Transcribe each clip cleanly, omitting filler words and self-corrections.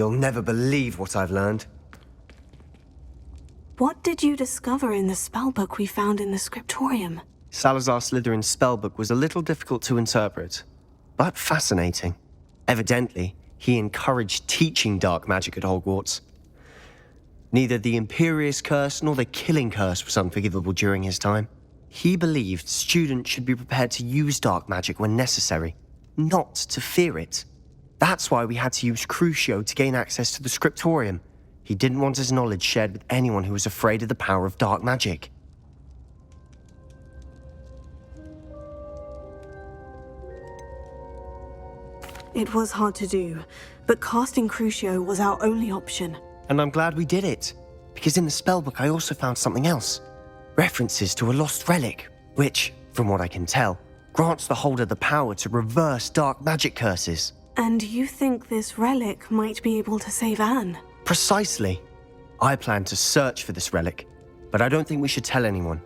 You'll never believe what I've learned. What did you discover in the spellbook we found in the scriptorium? Salazar Slytherin's spellbook was a little difficult to interpret, but fascinating. Evidently, he encouraged teaching dark magic at Hogwarts. Neither the Imperious Curse nor the Killing Curse was unforgivable during his time. He believed students should be prepared to use dark magic when necessary, not to fear it. That's why we had to use Crucio to gain access to the scriptorium. He didn't want his knowledge shared with anyone who was afraid of the power of dark magic. It was hard to do, but casting Crucio was our only option. And I'm glad we did it, because in the spellbook I also found something else. References to a lost relic, which, from what I can tell, grants the holder the power to reverse dark magic curses. And you think this relic might be able to save Anne? Precisely. I plan to search for this relic, but I don't think we should tell anyone.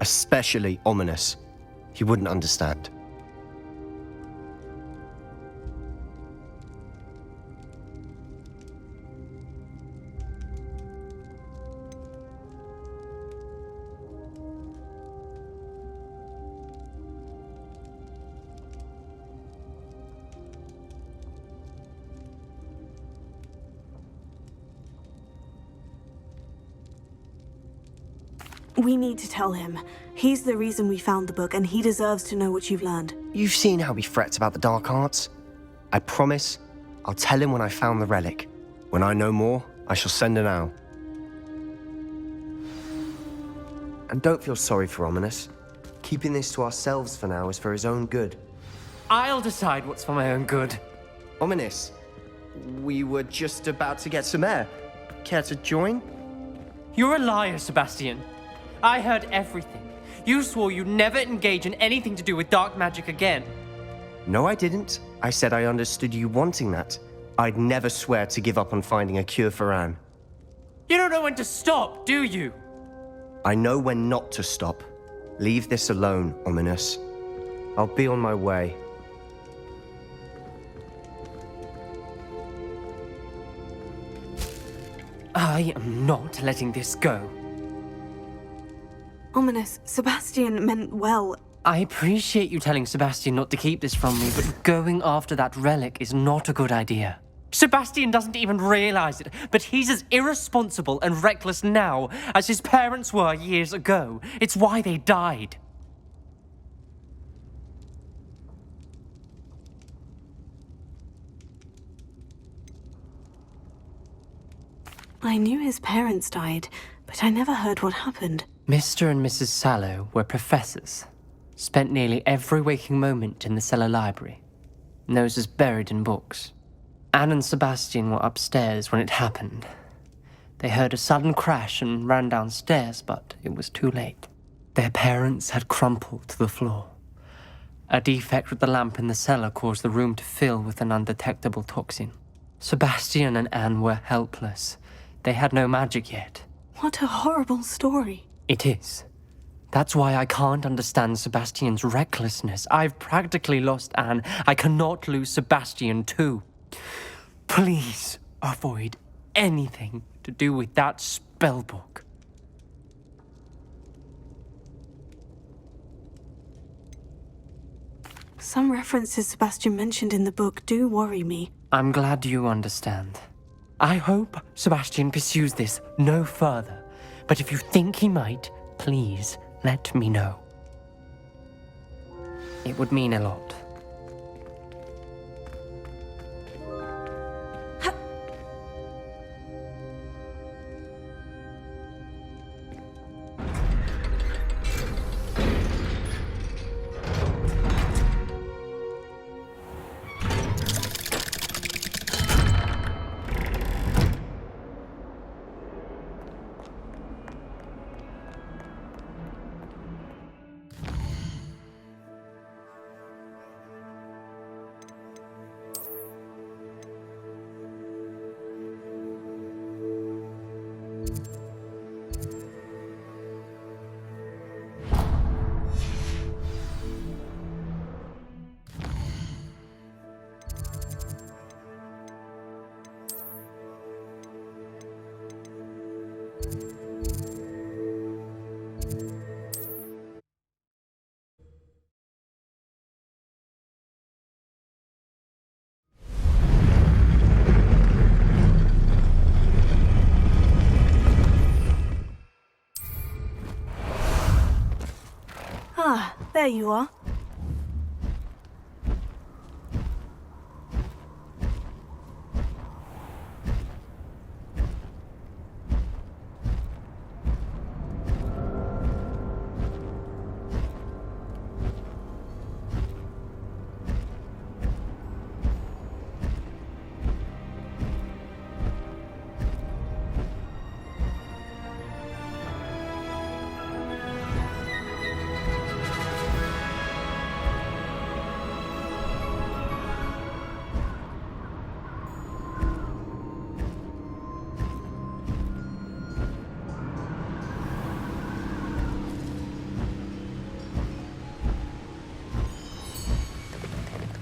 Especially Ominous. He wouldn't understand. We need to tell him. He's the reason we found the book, and he deserves to know what you've learned. You've seen how he frets about the dark arts. I promise I'll tell him when I found the relic. When I know more, I shall send an owl. And don't feel sorry for Ominous. Keeping this to ourselves for now is for his own good. I'll decide what's for my own good. Ominous, we were just about to get some air. Care to join? You're a liar, Sebastian. I heard everything. You swore you'd never engage in anything to do with dark magic again. No, I didn't. I said I understood you wanting that. I'd never swear to give up on finding a cure for Anne. You don't know when to stop, do you? I know when not to stop. Leave this alone, Ominous. I'll be on my way. I am not letting this go. Ominous, Sebastian meant well. I appreciate you telling Sebastian not to keep this from me, but going after that relic is not a good idea. Sebastian doesn't even realize it, but he's as irresponsible and reckless now as his parents were years ago. It's why they died. I knew his parents died, but I never heard what happened. Mr. and Mrs. Sallow were professors. Spent nearly every waking moment in the cellar library. Noses buried in books. Anne and Sebastian were upstairs when it happened. They heard a sudden crash and ran downstairs, but it was too late. Their parents had crumpled to the floor. A defect with the lamp in the cellar caused the room to fill with an undetectable toxin. Sebastian and Anne were helpless. They had no magic yet. What a horrible story. It is. That's why I can't understand Sebastian's recklessness. I've practically lost Anne. I cannot lose Sebastian too. Please avoid anything to do with that spellbook. Some references Sebastian mentioned in the book do worry me. I'm glad you understand. I hope Sebastian pursues this no further. But if you think he might, please let me know. It would mean a lot. Ah, there you are.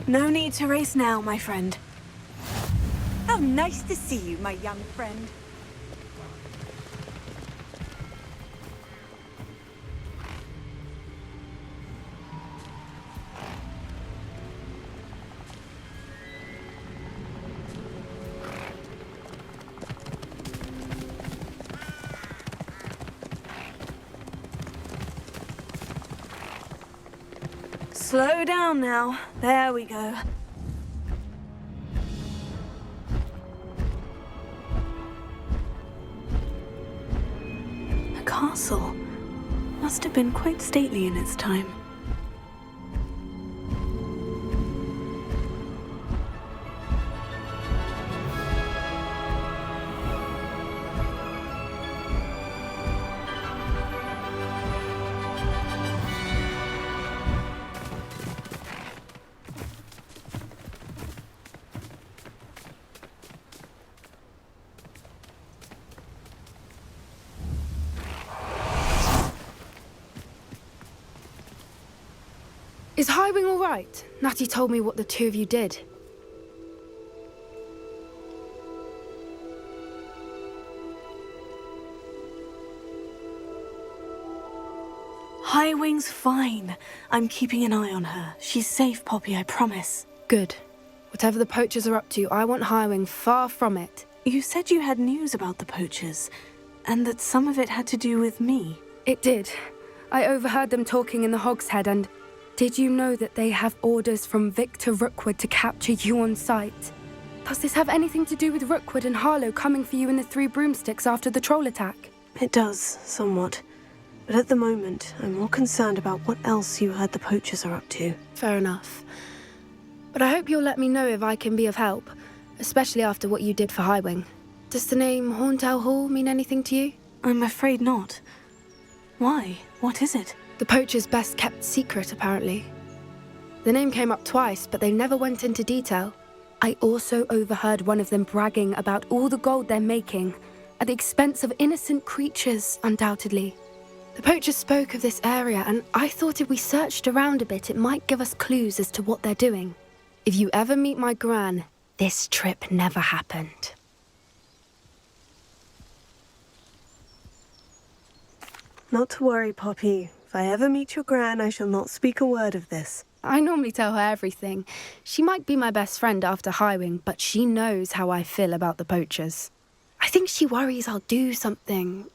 No need to race now, my friend. How nice to see you, my young friend. Slow down now. There we go. A castle. Must have been quite stately in its time. Is Highwing all right? Natty told me what the two of you did. Highwing's fine. I'm keeping an eye on her. She's safe, Poppy, I promise. Good. Whatever the poachers are up to, I want Highwing far from it. You said you had news about the poachers, and that some of it had to do with me. It did. I overheard them talking in the Hogshead, and did you know that they have orders from Victor Rookwood to capture you on sight? Does this have anything to do with Rookwood and Harlow coming for you in the Three Broomsticks after the troll attack? It does, somewhat. But at the moment, I'm more concerned about what else you heard the poachers are up to. Fair enough. But I hope you'll let me know if I can be of help, especially after what you did for Highwing. Does the name Horntail Hall mean anything to you? I'm afraid not. Why? What is it? The poacher's best kept secret, apparently. The name came up twice, but they never went into detail. I also overheard one of them bragging about all the gold they're making, at the expense of innocent creatures, undoubtedly. The poachers spoke of this area, and I thought if we searched around a bit, it might give us clues as to what they're doing. If you ever meet my gran, this trip never happened. Not to worry, Poppy. If I ever meet your gran, I shall not speak a word of this. I normally tell her everything. She might be my best friend after Highwing, but she knows how I feel about the poachers. I think she worries I'll do something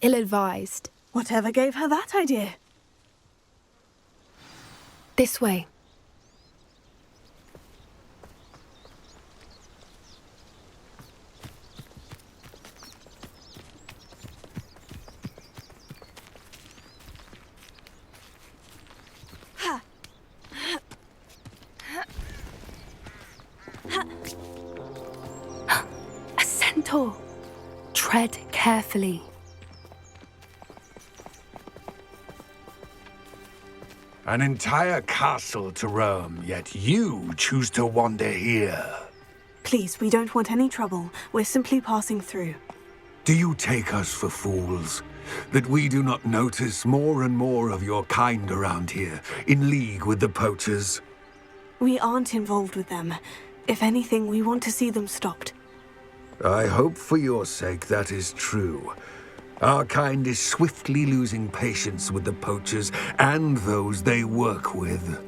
ill-advised. Whatever gave her that idea? This way. A centaur. Tread carefully. An entire castle to roam, yet you choose to wander here. Please, we don't want any trouble. We're simply passing through. Do you take us for fools? That we do not notice more and more of your kind around here, in league with the poachers? We aren't involved with them. If anything, we want to see them stopped. I hope for your sake that is true. Our kind is swiftly losing patience with the poachers and those they work with.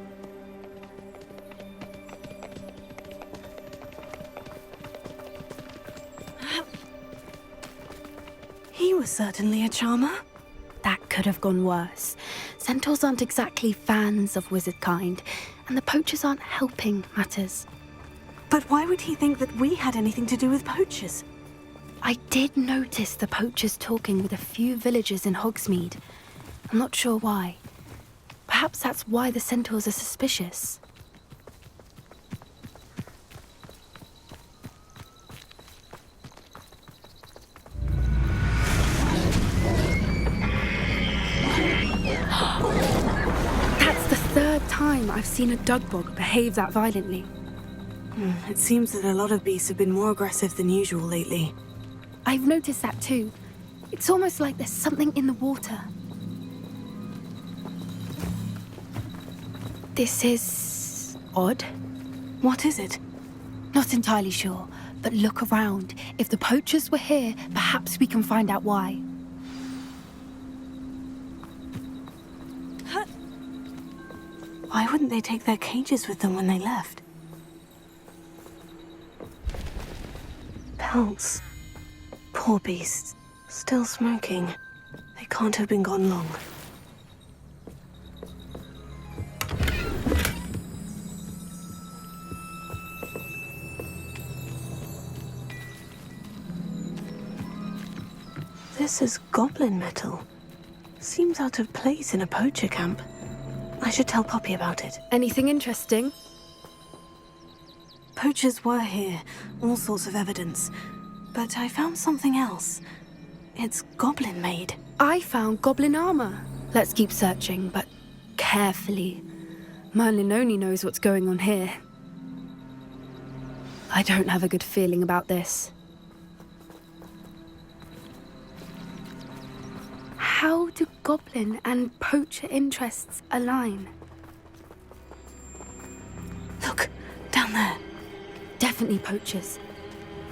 He was certainly a charmer. That could have gone worse. Centaurs aren't exactly fans of wizard kind, and the poachers aren't helping matters. But why would he think that we had anything to do with poachers? I did notice the poachers talking with a few villagers in Hogsmeade. I'm not sure why. Perhaps that's why the centaurs are suspicious. That's the third time I've seen a dugbog behave that violently. It seems that a lot of beasts have been more aggressive than usual lately. I've noticed that too. It's almost like there's something in the water. This is odd. What is it? Not entirely sure, but look around. If the poachers were here, perhaps we can find out why. Why wouldn't they take their cages with them when they left? Pelts. Poor beasts. Still smoking. They can't have been gone long. This is goblin metal. Seems out of place in a poacher camp. I should tell Poppy about it. Anything interesting? Poachers were here, all sorts of evidence. But I found something else. It's goblin-made. I found goblin armor. Let's keep searching, but carefully. Merlin only knows what's going on here. I don't have a good feeling about this. How do goblin and poacher interests align? Look, down there. Definitely poachers.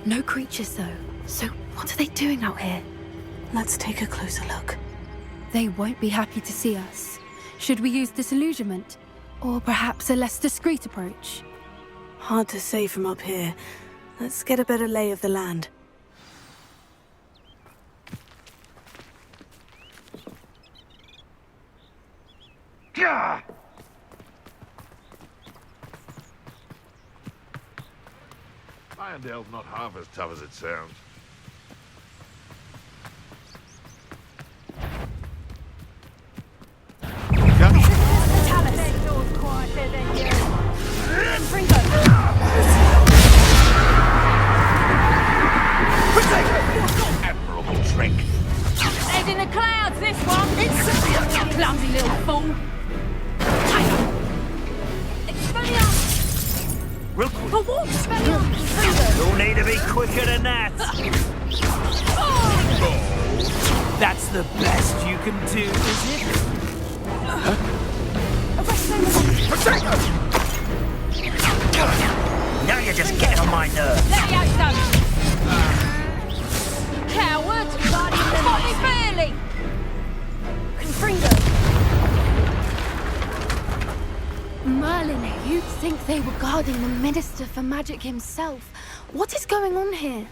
No creatures, though. So what are they doing out here? Let's take a closer look. They won't be happy to see us. Should we use disillusionment? Or perhaps a less discreet approach? Hard to say from up here. Let's get a better lay of the land. Gah! Irondale's not half as tough as it sounds. Admirable trick. Head in the clouds, this one! It's clumsy little fool! Real quick. For what? Expelliarmus! You'll need to be quicker than that. That's the best you can do, is it? Now you're just getting on my nerves. Let me out, son! Coward! Spot me fairly! Confringo! Merlin, you'd think they were guarding the Minister for Magic himself. What is going on here?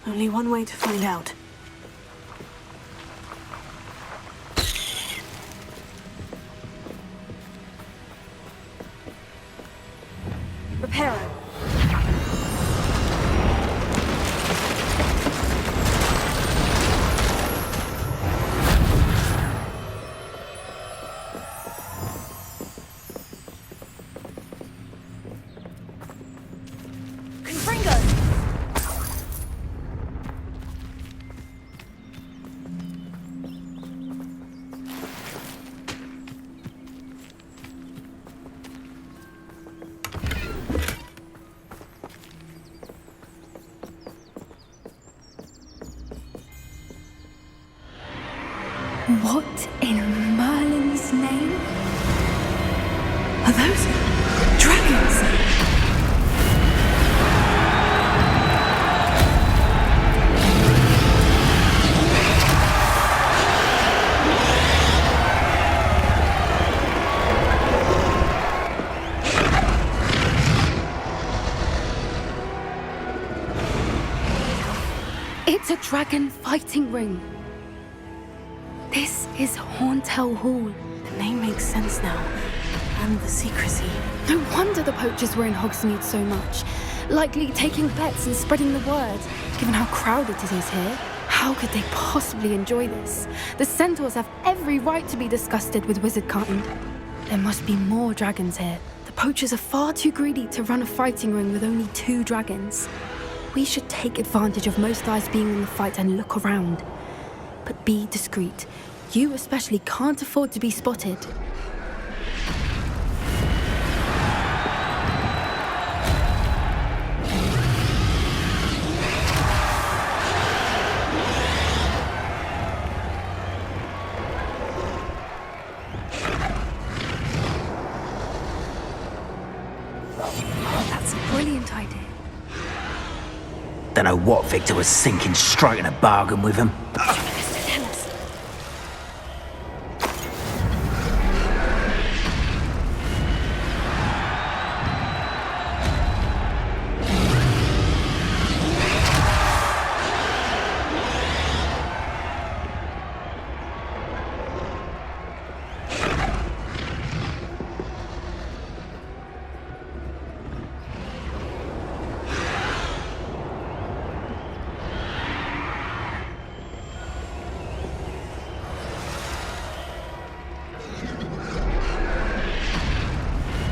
Only one way to find out. Reparo. What in Merlin's name? Are those dragons? It's a dragon fighting ring. This is Horntail Hall. The name makes sense now. And the secrecy. No wonder the poachers were in Hogsmeade so much. Likely taking bets and spreading the word, given how crowded it is here. How could they possibly enjoy this? The centaurs have every right to be disgusted with wizardkind. There must be more dragons here. The poachers are far too greedy to run a fighting ring with only 2 dragons. We should take advantage of most eyes being in the fight and look around. But be discreet. You especially can't afford to be spotted. That's a brilliant idea. Don't know what Victor was thinking, striking a bargain with him. Tell us.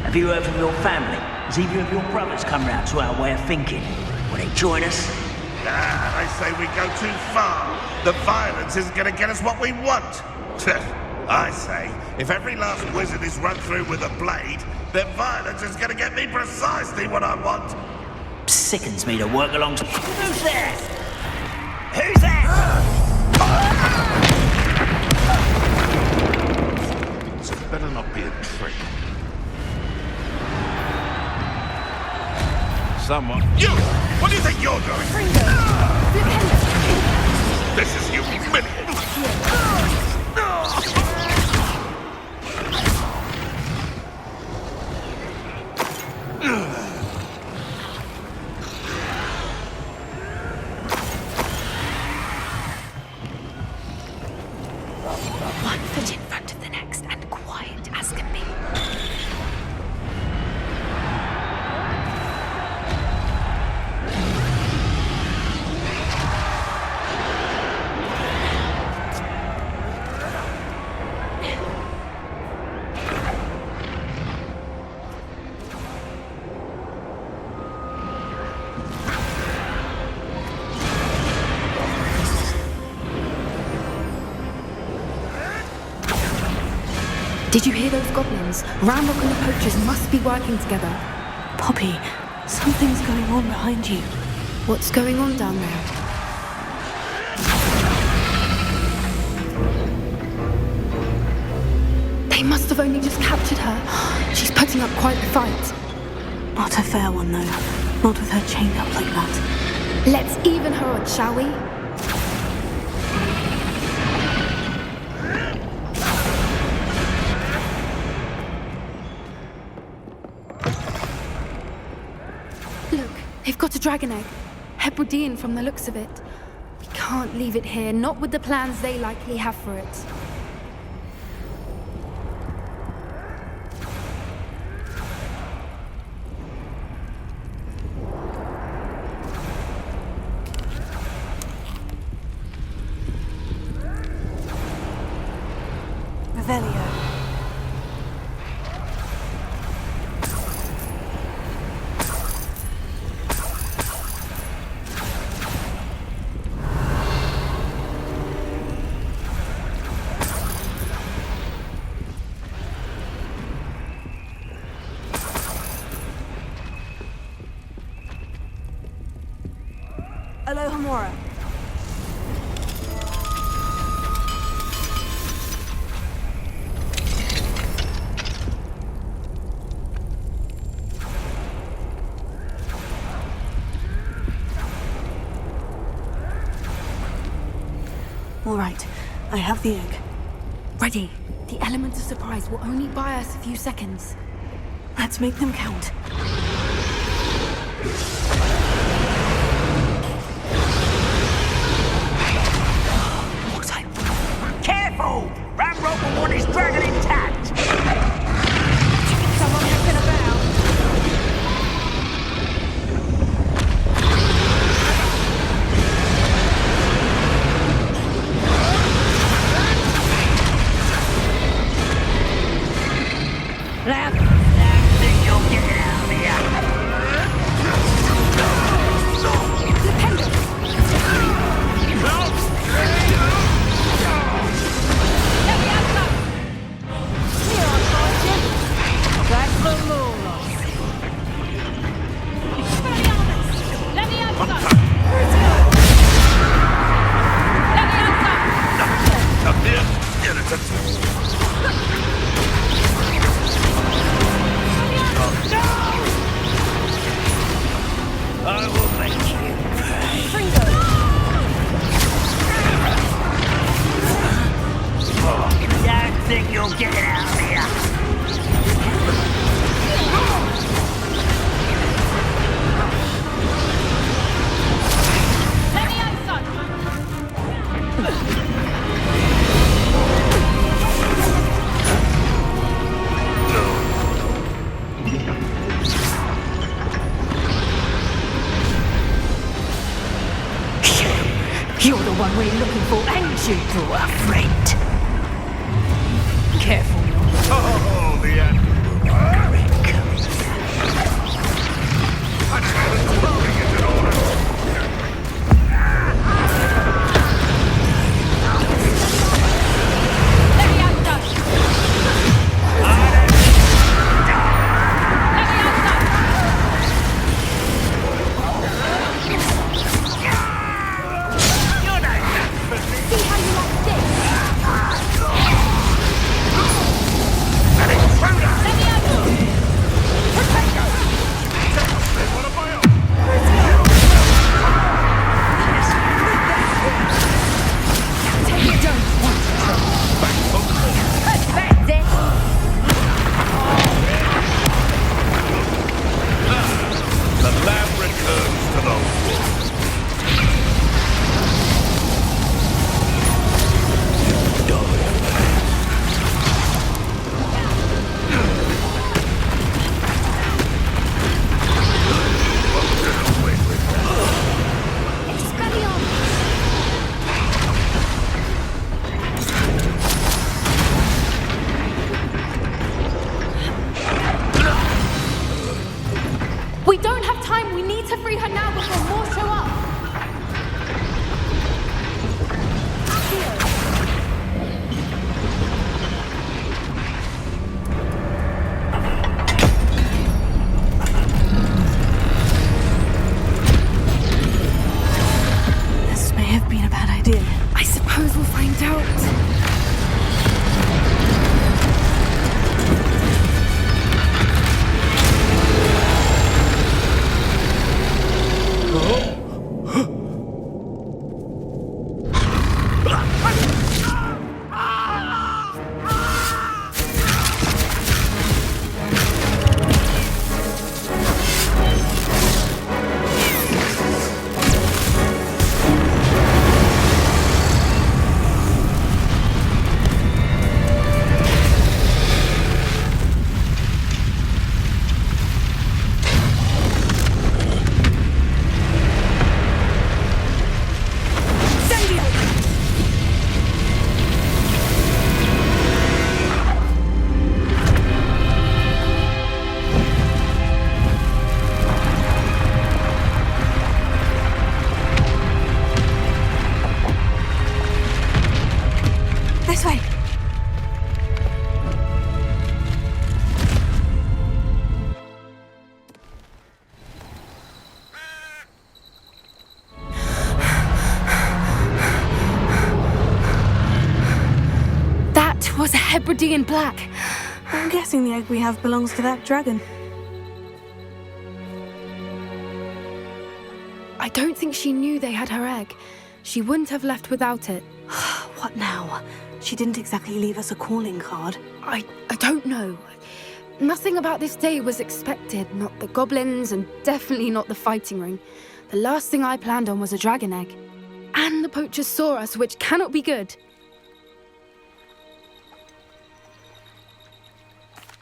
Have you heard from your family? Has either of your brothers come round to our way of thinking? Will they join us? Ah, I say we go too far. The violence isn't going to get us what we want. I say, if every last wizard is run through with a blade, then violence is going to get me precisely what I want. Sickens me to work alongside. Who's there? Who's there? So it better not be a trick. Someone. You! What do you think you're doing? This is humiliating. One foot in front of the next and quiet as can be. Did you hear those goblins? Ramrock and the poachers must be working together. Poppy, something's going on behind you. What's going on down there? They must have only just captured her. She's putting up quite the fight. Not a fair one, though. Not with her chained up like that. Let's even her odds, shall we? Look, they've got a dragon egg. Hebridean from the looks of it. We can't leave it here, not with the plans they likely have for it. Revelio. Alohomora. All right, I have the egg. Ready. The element of surprise will only buy us a few seconds. Let's make them count. Careful! I will make you pay. Don't think you'll get out of here. You're the one we're looking for, ain't you, poor friend? Careful, Oh, the end. We don't have time. We need to free her now before more show up. This may have been a bad idea. I suppose we'll find out. This way. That was a Hebridean black. I'm guessing the egg we have belongs to that dragon. I don't think she knew they had her egg. She wouldn't have left without it. What now? She didn't exactly leave us a calling card. I don't know. Nothing about this day was expected. Not the goblins, and definitely not the fighting ring. The last thing I planned on was a dragon egg. And the poachers saw us, which cannot be good.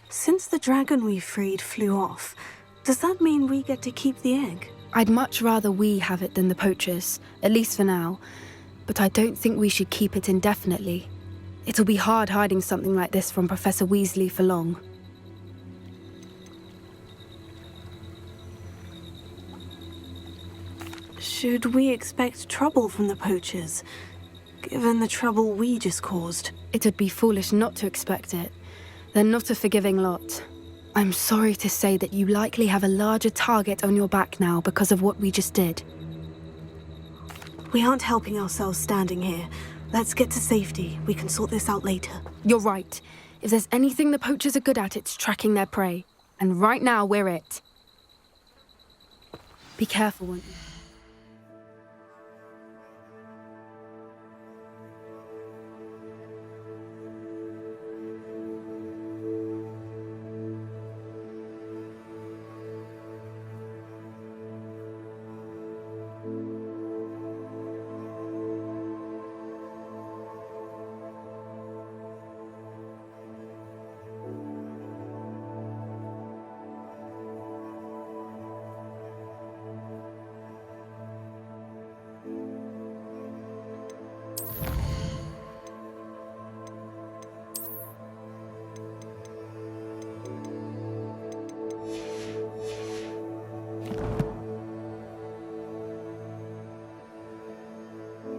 Since the dragon we freed flew off, does that mean we get to keep the egg? I'd much rather we have it than the poachers, at least for now. But I don't think we should keep it indefinitely. It'll be hard hiding something like this from Professor Weasley for long. Should we expect trouble from the poachers, given the trouble we just caused? It'd be foolish not to expect it. They're not a forgiving lot. I'm sorry to say that you likely have a larger target on your back now because of what we just did. We aren't helping ourselves standing here. Let's get to safety. We can sort this out later. You're right. If there's anything the poachers are good at, it's tracking their prey. And right now, we're it. Be careful, won't you?